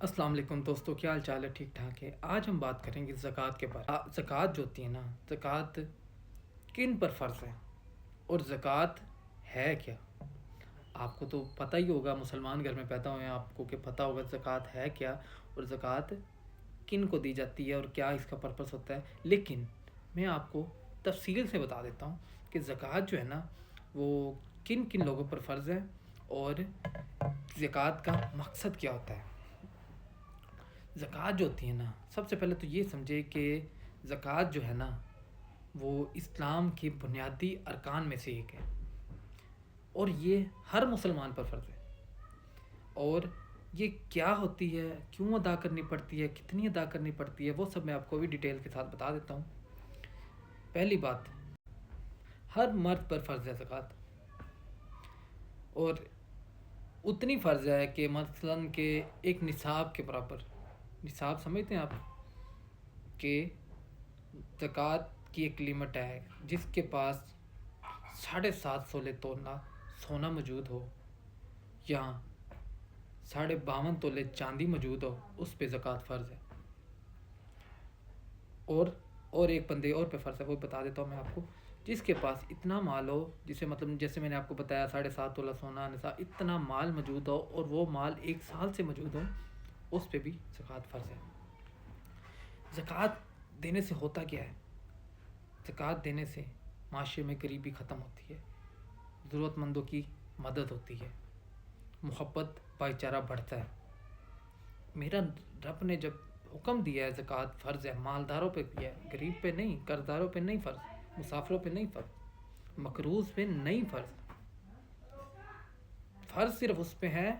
السلام علیکم دوستو، کیا حال چال ہے؟ ٹھیک ٹھاک ہے۔ آج ہم بات کریں گے زکوٰۃ کے بارے میں۔ زکوٰۃ جو ہوتی ہے نا، زکوٰۃ کن پر فرض ہے اور زکوٰۃ ہے کیا؟ آپ کو تو پتہ ہی ہوگا، مسلمان گھر میں پیدا ہوئے ہیں، آپ کو کہ پتہ ہوگا زکوٰۃ ہے کیا اور زکوٰۃ کن کو دی جاتی ہے اور کیا اس کا پرپس ہوتا ہے۔ لیکن میں آپ کو تفصیل سے بتا دیتا ہوں کہ زکوٰۃ جو ہے نا وہ کن کن لوگوں پر فرض ہے اور زکوٰۃ کا مقصد کیا ہوتا ہے۔ زکوٰۃ جو ہوتی ہے نا، سب سے پہلے تو یہ سمجھے کہ زکوٰۃ جو ہے نا وہ اسلام کے بنیادی ارکان میں سے ایک ہے اور یہ ہر مسلمان پر فرض ہے۔ اور یہ کیا ہوتی ہے، کیوں ادا کرنی پڑتی ہے، کتنی ادا کرنی پڑتی ہے، وہ سب میں آپ کو بھی ڈیٹیل کے ساتھ بتا دیتا ہوں۔ پہلی بات، ہر مرد پر فرض ہے زکوٰۃ، اور اتنی فرض ہے کہ مثلاً کہ ایک نصاب کے برابر۔ نصاب سمجھتے ہیں آپ کہ زکوٰۃ کی ایک لمٹ ہے، جس کے پاس 7.5 تولے سونا موجود ہو یا 52.5 تولے چاندی موجود ہو، اس پہ زکوٰۃ فرض ہے۔ اور ایک بندے اور پہ فرض ہے، وہ بتا دیتا ہوں میں آپ کو۔ جس کے پاس اتنا مال ہو، جیسے میں نے آپ کو بتایا 7.5 تولہ سونا نصاب، اتنا مال موجود ہو اور وہ مال 1 سال سے موجود ہو، اس پہ بھی زکوٰۃ فرض ہے۔ زکوٰۃ دینے سے ہوتا کیا ہے؟ زکوٰۃ دینے سے معاشرے میں غریبی ختم ہوتی ہے، ضرورت مندوں کی مدد ہوتی ہے، محبت بھائی چارہ بڑھتا ہے۔ میرا رب نے جب حکم دیا ہے زکوٰۃ فرض ہے، مالداروں پہ دیا ہے، غریب پہ نہیں، قرض داروں پہ نہیں فرض، مسافروں پہ نہیں فرض، مقروض پہ نہیں فرض۔ فرض صرف اس پہ ہے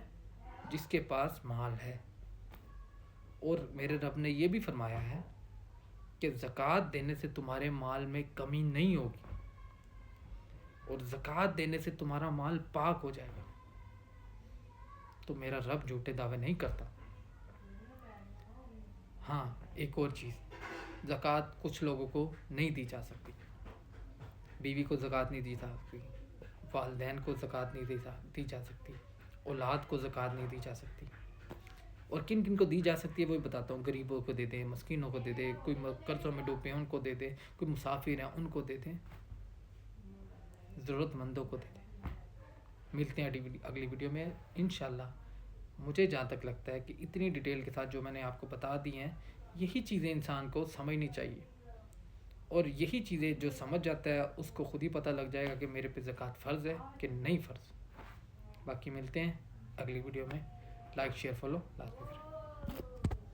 جس کے پاس مال ہے۔ اور میرے رب نے یہ بھی فرمایا ہے کہ زکوٰۃ دینے سے تمہارے مال میں کمی نہیں ہوگی اور زکوٰۃ دینے سے تمہارا مال پاک ہو جائے گا۔ تو میرا رب جھوٹے دعوے نہیں کرتا۔ ہاں، ایک اور چیز، زکوٰۃ کچھ لوگوں کو نہیں دی جا سکتی۔ بیوی کو زکوٰۃ نہیں دی جا سکتی، والدین کو زکوٰۃ نہیں دی جا سکتی، اولاد کو زکوٰۃ نہیں دی جا سکتی۔ اور کن کن کو دی جا سکتی ہے وہ بتاتا ہوں۔ غریبوں کو دے دیں، مسکینوں کو دے دیں، کوئی قرضوں میں ڈوبے ہیں ان کو دے دیں، کوئی مسافر ہیں ان کو دے دیں، ضرورت مندوں کو دے دیں۔ ملتے ہیں اگلی ویڈیو میں انشاءاللہ۔ مجھے جہاں تک لگتا ہے کہ اتنی ڈیٹیل کے ساتھ جو میں نے آپ کو بتا دی ہیں، یہی چیزیں انسان کو سمجھنی چاہیے، اور یہی چیزیں جو سمجھ جاتا ہے اس کو خود ہی پتہ لگ جائے گا کہ میرے پہ زکوٰۃ فرض ہے کہ نہیں فرض۔ باقی ملتے ہیں اگلی ویڈیو میں۔ لائک شیئر فالو لازمی کریں۔